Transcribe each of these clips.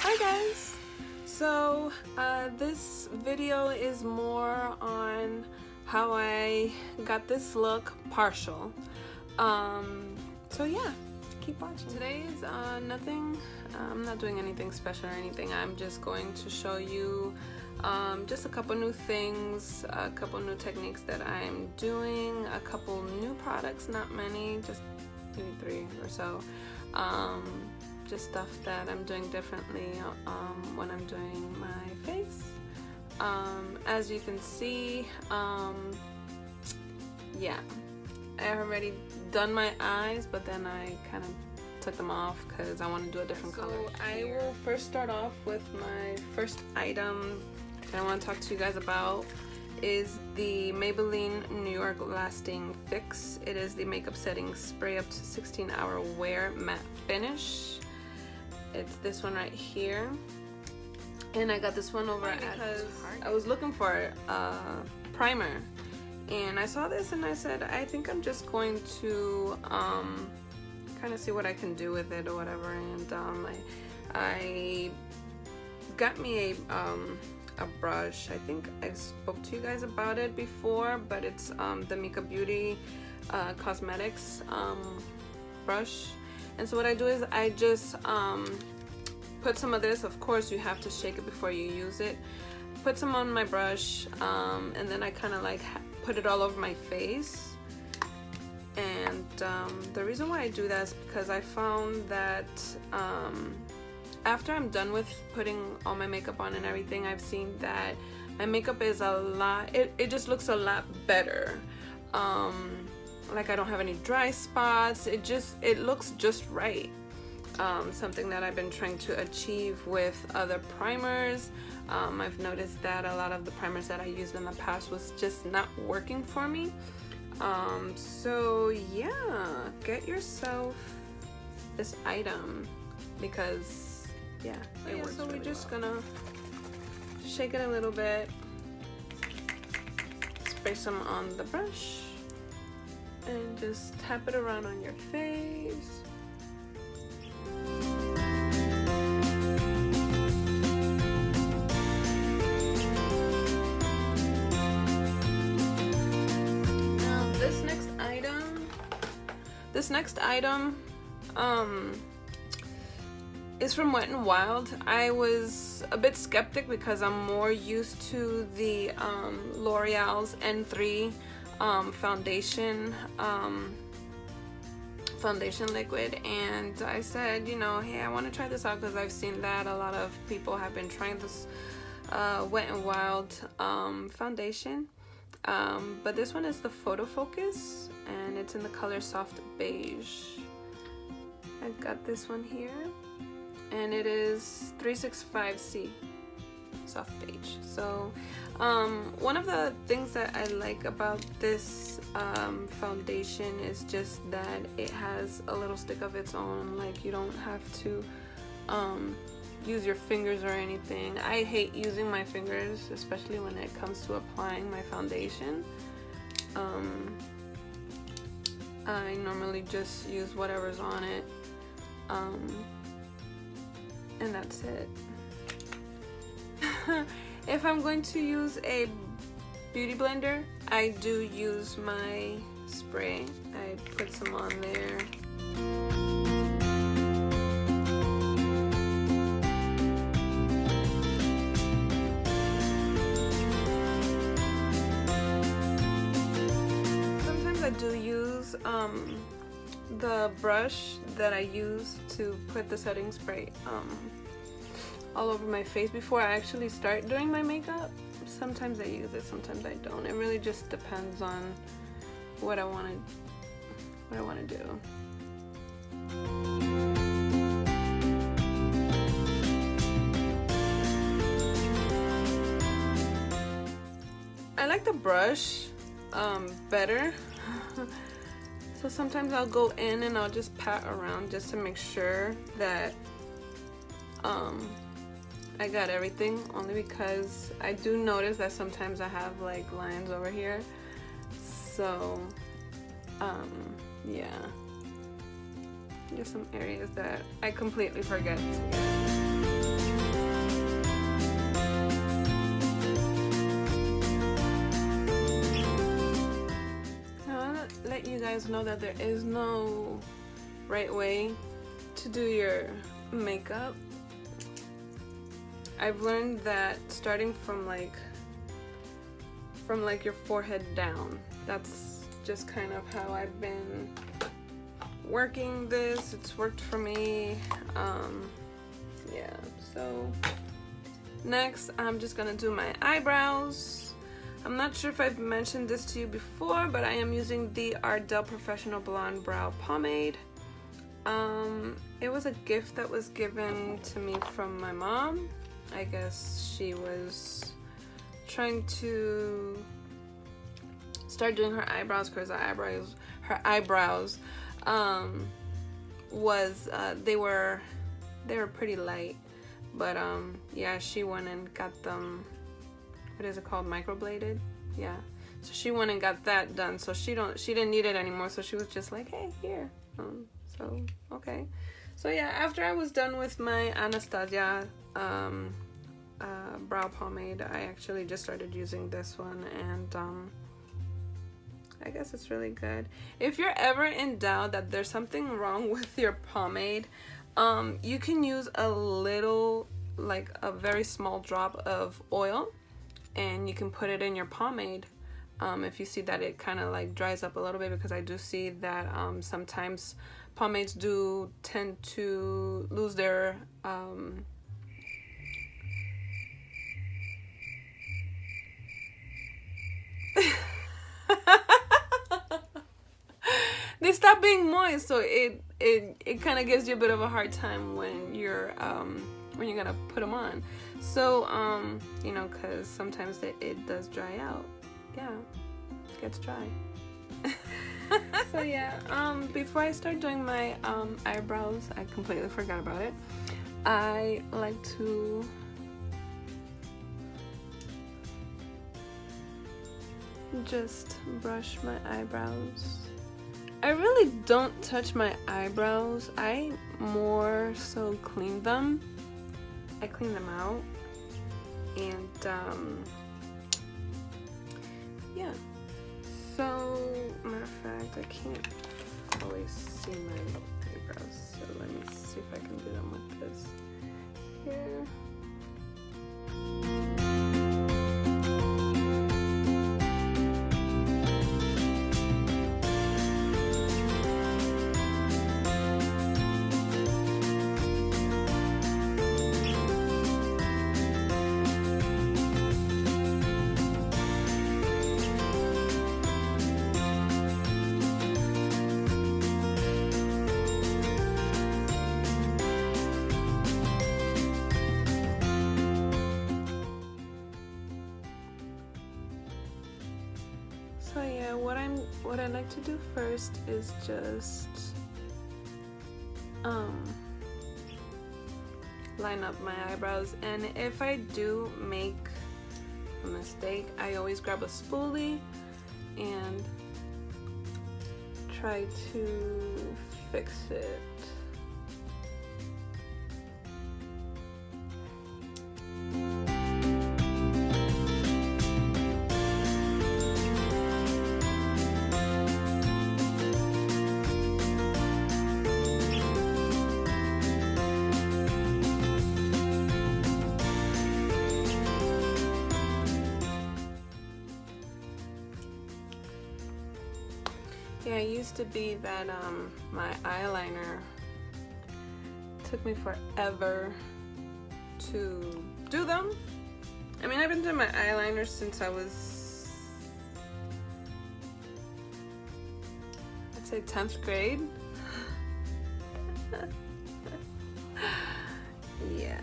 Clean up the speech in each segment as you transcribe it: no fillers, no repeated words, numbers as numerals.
Hi guys! So this video is more on how I got this look partial. So yeah, keep watching. Today is nothing, I'm not doing anything special or anything. I'm just going to show you just a couple new things, a couple new techniques that I'm doing, a couple new products, not many, just maybe 3 or so. Just stuff that I'm doing differently when I'm doing my face. As you can see, yeah, I already done my eyes, but then I kind of took them off because I want to do a different color. I will first start off with my first item that I want to talk to you guys about is the Maybelline New York Lasting Fix. It is the makeup setting spray up to 16-hour wear matte finish. It's this one right here, and I got this one over because I was looking for a primer, and I saw this and I said I think I'm just going to kind of see what I can do with it or whatever. And I got me a brush. I think I spoke to you guys about it before, but it's the Makeup Beauty Cosmetics brush. And so what I do is I just put some of this. Of course you have to shake it before you use it. Put some on my brush, and then I kind of like put it all over my face. And the reason why I do that is because I found that after I'm done with putting all my makeup on and everything, I've seen that my makeup is a lot, it just looks a lot better. Like I don't have any dry spots. It looks just right. Something that I've been trying to achieve with other primers. I've noticed that a lot of the primers that I used in the past was just not working for me. So yeah, get yourself this item because yeah, it works. So we're just gonna shake it a little bit, spray some on the brush, and just tap it around on your face. Now this next item is from Wet n Wild. I was a bit skeptic because I'm more used to the L'Oreal's N3 foundation liquid, and I said, you know, hey, I want to try this out because I've seen that a lot of people have been trying this Wet n Wild foundation, but this one is the Photo Focus, and it's in the color Soft Beige. I got this one here, and it is 365C Soft Beige. So one of the things that I like about this foundation is just that it has a little stick of its own. Like you don't have to use your fingers or anything. I hate using my fingers, especially when it comes to applying my foundation. I normally just use whatever's on it, and that's it. If I'm going to use a beauty blender, I do use my spray. I put some on there. Sometimes I do use the brush that I use to put the setting spray all over my face before I actually start doing my makeup. Sometimes I use it, sometimes I don't. It really just depends on what I want to do. I like the brush better. So sometimes I'll go in and I'll just pat around just to make sure that I got everything, only because I do notice that sometimes I have like lines over here. So yeah, just some areas that I completely forget to get. guys know that there is no right way to do your makeup. I've learned that starting from like your forehead down, that's just kind of how I've been working this. It's worked for me. Yeah, so next I'm just gonna do my eyebrows. I'm not sure if I've mentioned this to you before, but I am using the Ardell Professional Blonde Brow Pomade. It was a gift that was given to me from my mom. I guess she was trying to start doing her eyebrows because her eyebrows they were pretty light, but yeah, she went and got them, what is it called, microbladed? Yeah, so she went and got that done, so she didn't need it anymore, so she was just like, hey, here. So okay, so yeah, after I was done with my Anastasia brow pomade, I actually just started using this one, and I guess it's really good. If you're ever in doubt that there's something wrong with your pomade, you can use a little, like a very small drop of oil, and you can put it in your pomade. If you see that it kind of like dries up a little bit, because I do see that sometimes pomades do tend to lose their they stop being moist, so it kind of gives you a bit of a hard time when you're gonna put them on. So you know, because sometimes it does dry out. Yeah, it gets dry. So yeah, before I start doing my eyebrows, I completely forgot about it. I like to just brush my eyebrows. I really don't touch my eyebrows. I more so clean them. I clean them out, and yeah. So, matter of fact, I can't always see my eyebrows, so let me see if I can do them with this here. So yeah, what I like to do first is just line up my eyebrows, and if I do make a mistake, I always grab a spoolie and try to fix it. Yeah, it used to be that my eyeliner took me forever to do them. I mean, I've been doing my eyeliner since I was, I'd say 10th grade. Yeah,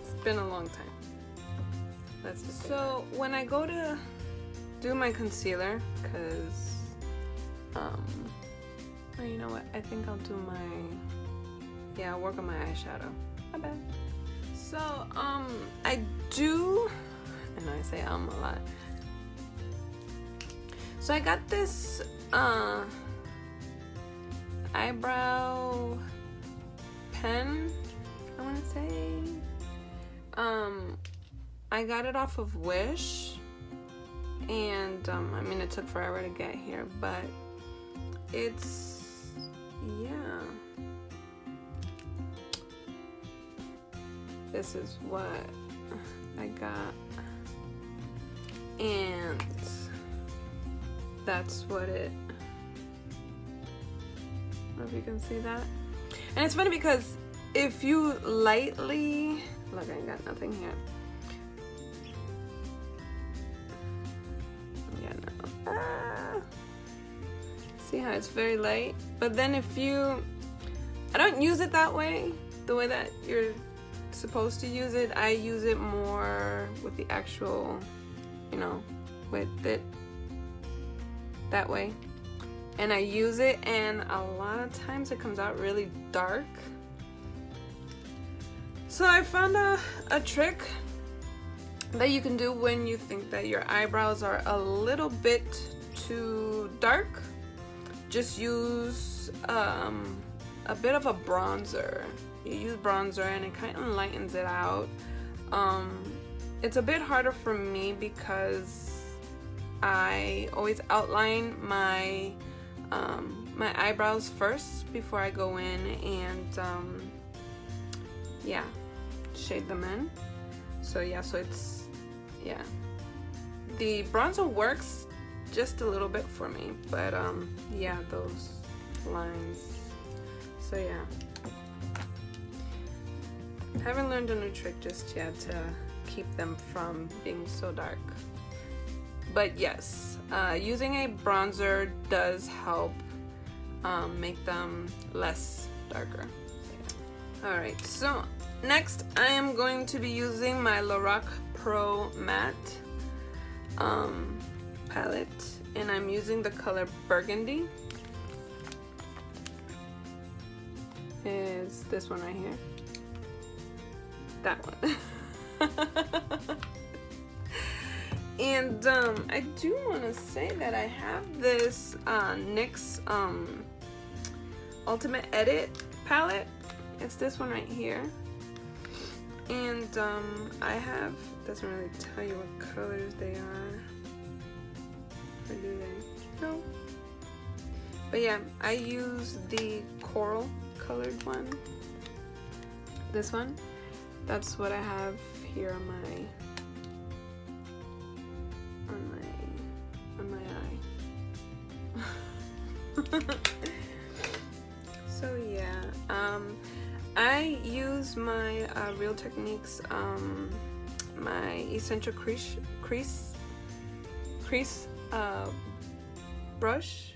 it's been a long time. Let's just so when I go to do my concealer, because oh, you know what? I think I'll do I'll work on my eyeshadow. My bad. So, I do, and I say a lot. So I got this, eyebrow pen, I want to say. I got it off of Wish, and, I mean, it took forever to get here, but it's, yeah, this is what I got, and that's what it, I don't know if you can see that. And it's funny because if you lightly, look, I ain't got nothing here. Yeah, no. See how it's very light? But then if you, I don't use it that way, the way that you're supposed to use it. I use it more with the actual, you know, with it that way. And I use it, and a lot of times it comes out really dark. So I found a trick that you can do when you think that your eyebrows are a little bit too dark. Just use a bit of a bronzer. You use bronzer and it kind of lightens it out. It's a bit harder for me because I always outline my my eyebrows first before I go in and yeah, shade them in. So yeah, so it's, yeah, the bronzer works just a little bit for me, but yeah, those lines. So yeah, haven't learned a new trick just yet to keep them from being so dark. But yes, using a bronzer does help make them less darker. Alright, so next I am going to be using my Lorac Pro Matte palette, and I'm using the color Burgundy. Is this one right here? That one. And I do want to say that I have this NYX Ultimate Edit palette. It's this one right here. And I have, doesn't really tell you what colors they are. Or do they? No. But yeah, I use the coral colored one. This one. That's what I have here on my eye. So yeah, I use my Real Techniques my Essential Crease brush,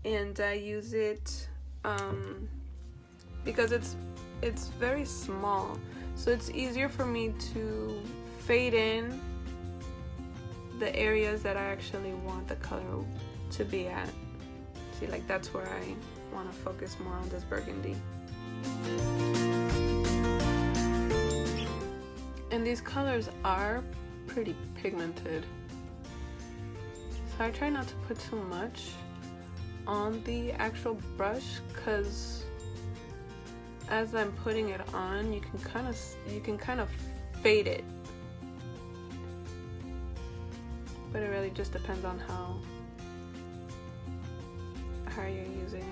and I use it because it's very small, so it's easier for me to fade in the areas that I actually want the color to be at. See, like that's where I want to focus more on this burgundy. And these colors are pretty pigmented, so I try not to put too much on the actual brush, because as I'm putting it on, you can kind of fade it, but it really just depends on how you're using it.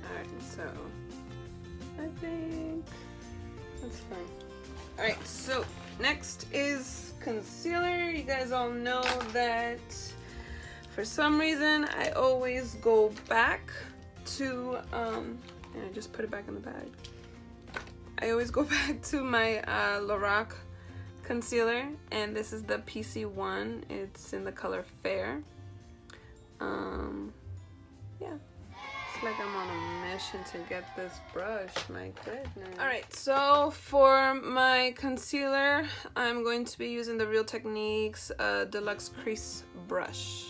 Alright, so I think that's fine. Alright, so next is concealer. You guys all know that for some reason I always go back to and I just put it back in the bag. I always go back to my Lorac concealer, and this is the PC1. It's in the color Fair. Yeah, it's like I'm on a mission to get this brush, my goodness. Alright, so for my concealer, I'm going to be using the Real Techniques Deluxe Crease Brush,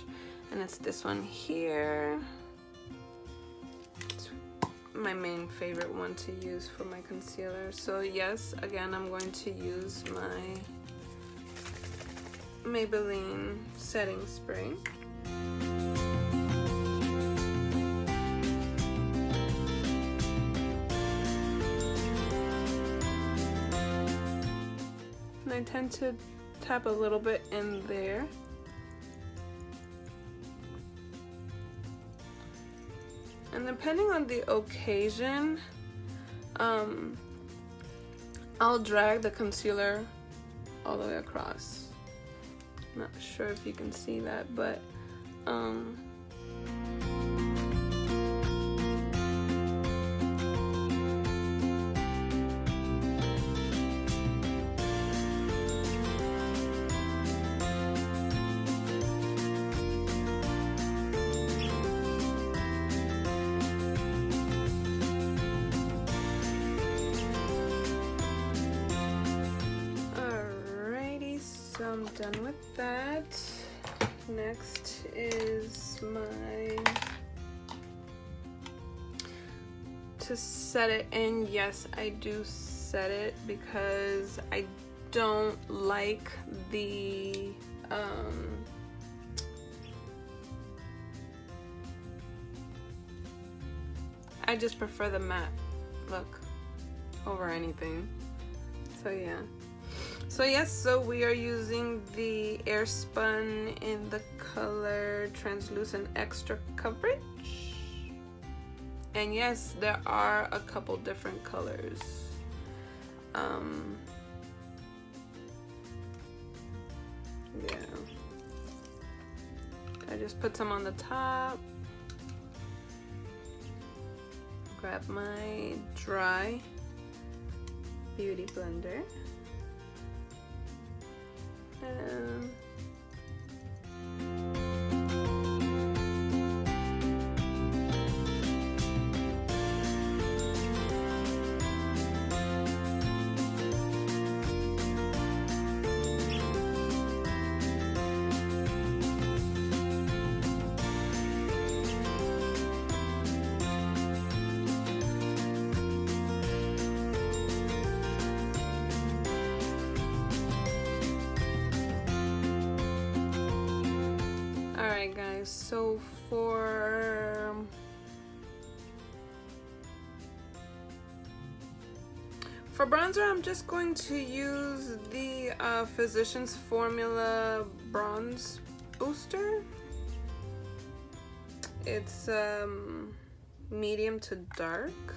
and it's this one here. My main favorite one to use for my concealer. So yes, again, I'm going to use my Maybelline setting spray. I tend to tap a little bit in there. And depending on the occasion, I'll drag the concealer all the way across. Not sure if you can see that, but I'm done with that. Next is to set it in. Yes, I do set it because I don't like the I just prefer the matte look over anything. So yeah. So yes, so we are using the Airspun in the color Translucent Extra Coverage. And yes, there are a couple different colors. Yeah. I just put some on the top. Grab my dry beauty blender. Alright guys, so for bronzer, I'm just going to use the Physicians Formula Bronze Booster. It's medium to dark.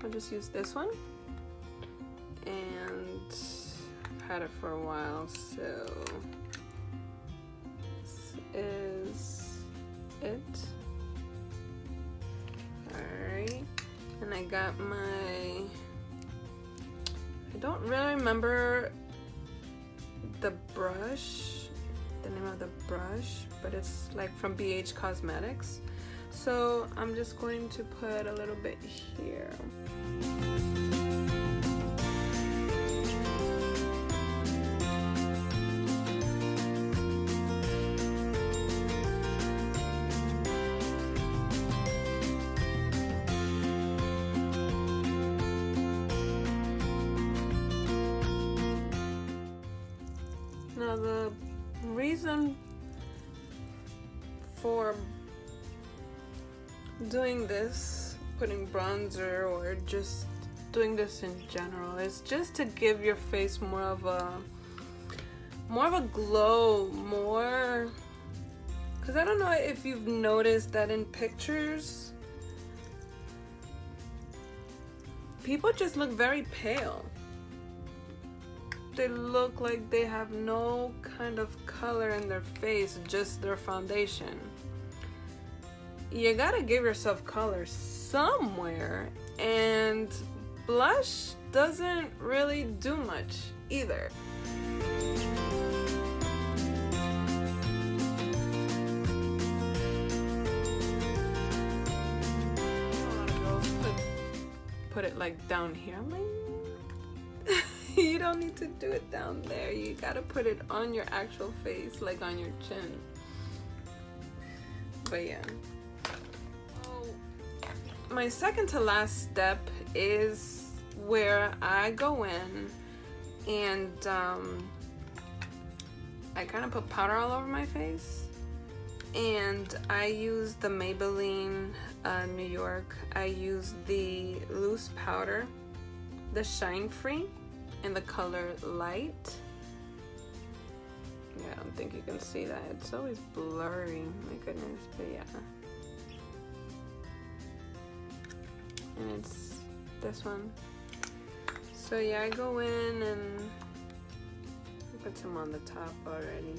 I'll just use this one. And I've had it for a while, so is it. Alright, and I got my, I don't really remember the brush, the name of the brush, but it's like from BH Cosmetics. So I'm just going to put a little bit here. Now the reason for doing this, putting bronzer or just doing this in general, is just to give your face more of a glow, more, because I don't know if you've noticed that in pictures people just look very pale. They look like they have no kind of color in their face, just their foundation. You gotta give yourself color somewhere, and blush doesn't really do much either. A lot of girls put it like down here. I'm like, you don't need to do it down there. You gotta put it on your actual face, like on your chin. But yeah. So my second to last step is where I go in and I kind of put powder all over my face. And I use the Maybelline New York. I use the loose powder, the Shine Free. in the color Light. Yeah, I don't think you can see that. It's always blurry, my goodness, but yeah. And it's this one. So yeah, I go in and put some on the top already.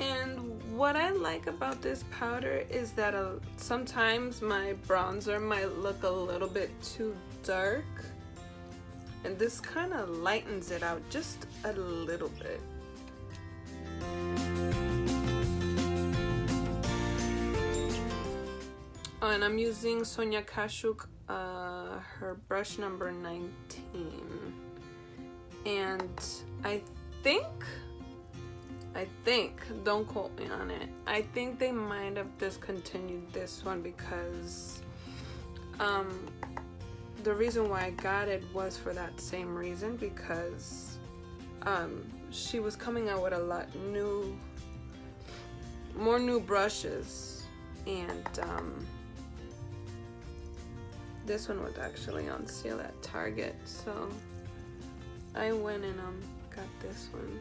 And what I like about this powder is that sometimes my bronzer might look a little bit too dark, and this kind of lightens it out just a little bit. Oh, and I'm using Sonia Kashuk, her brush number 19, and I think, don't quote me on it, I think they might have discontinued this one because the reason why I got it was for that same reason, because she was coming out with a lot more new brushes, and this one was actually on sale at Target, so I went and got this one.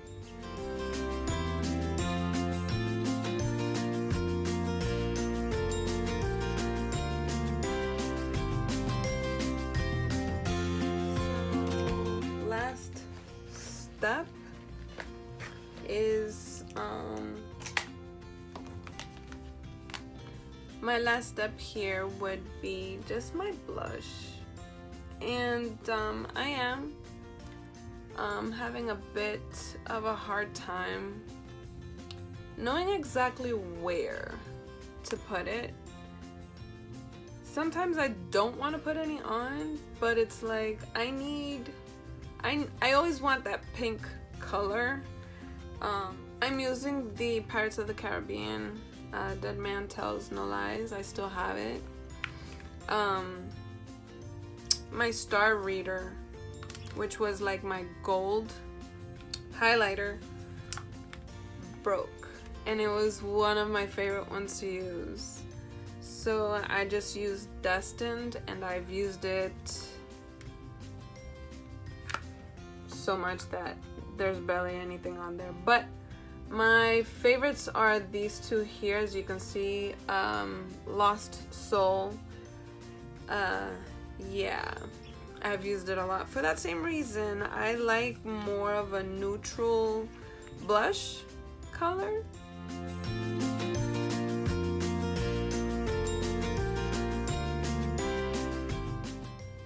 Step is my last step here would be just my blush, and I am having a bit of a hard time knowing exactly where to put it. Sometimes I don't want to put any on, but it's like I always want that pink color. I'm using the Pirates of the Caribbean Dead Man Tells No Lies. I still have it. My Star Reader, which was like my gold highlighter, broke, and it was one of my favorite ones to use. So I just used Destined, and I've used it so much that there's barely anything on there. But my favorites are these two here, as you can see. Lost Soul. Yeah, I've used it a lot for that same reason. I like more of a neutral blush color.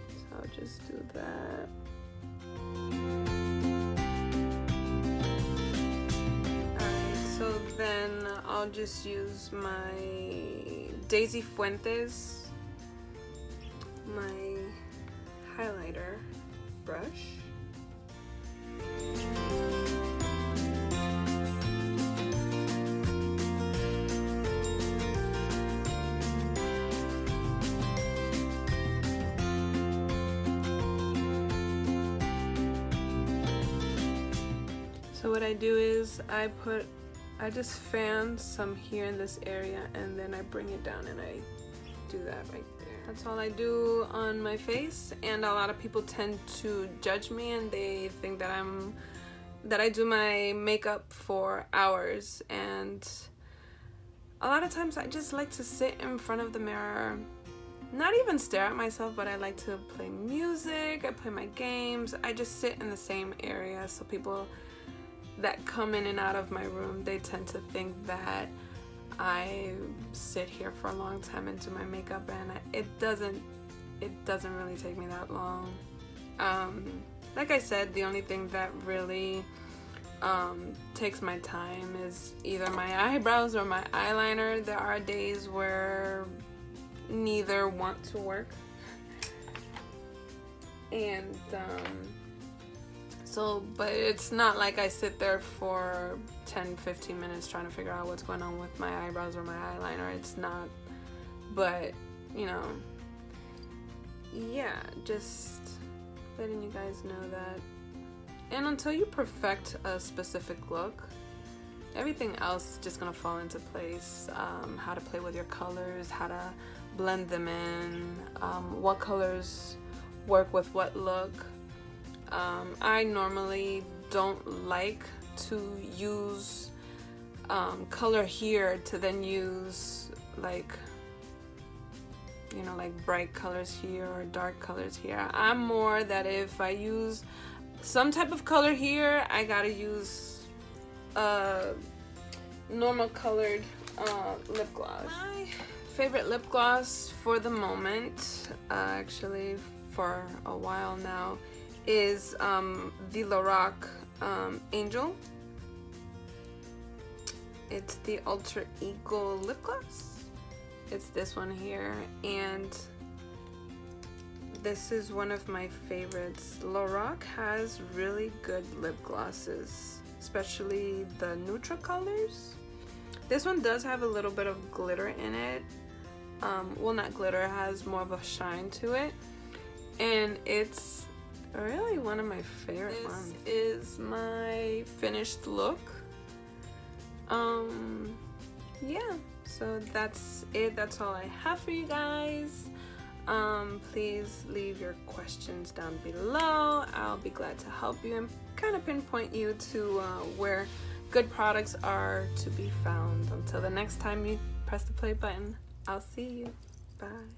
So I'll just do that. Then I'll just use my Daisy Fuentes, my highlighter brush. So what I do is I just fan some here in this area, and then I bring it down and I do that right there. That's all I do on my face, and a lot of people tend to judge me, and they think that I do my makeup for hours, and a lot of times I just like to sit in front of the mirror, not even stare at myself, but I like to play music, I play my games, I just sit in the same area, so people that come in and out of my room, they tend to think that I sit here for a long time and do my makeup, and it doesn't really take me that long. Like I said, the only thing that really takes my time is either my eyebrows or my eyeliner. There are days where neither want to work, and but it's not like I sit there for 10-15 minutes trying to figure out what's going on with my eyebrows or my eyeliner. It's not, but you know, yeah, just letting you guys know that. And until you perfect a specific look, everything else is just gonna fall into place. How to play with your colors, how to blend them in, what colors work with what look. I normally don't like to use color here to then use like, you know, like bright colors here or dark colors here. I'm more that if I use some type of color here, I gotta use normal colored lip gloss. My favorite lip gloss for the moment, actually for a while now, is the Lorac Angel. It's the Ultra Eagle lip gloss. It's this one here, and this is one of my favorites. Lorac has really good lip glosses, especially the neutral colors. This one does have a little bit of glitter in it. Well, not glitter, it has more of a shine to it, and it's really one of my favorite ones. This is my finished look. Yeah, so that's it. That's all I have for you guys. Please leave your questions down below. I'll be glad to help you and kind of pinpoint you to where good products are to be found. Until the next time you press the play button, I'll see you. Bye.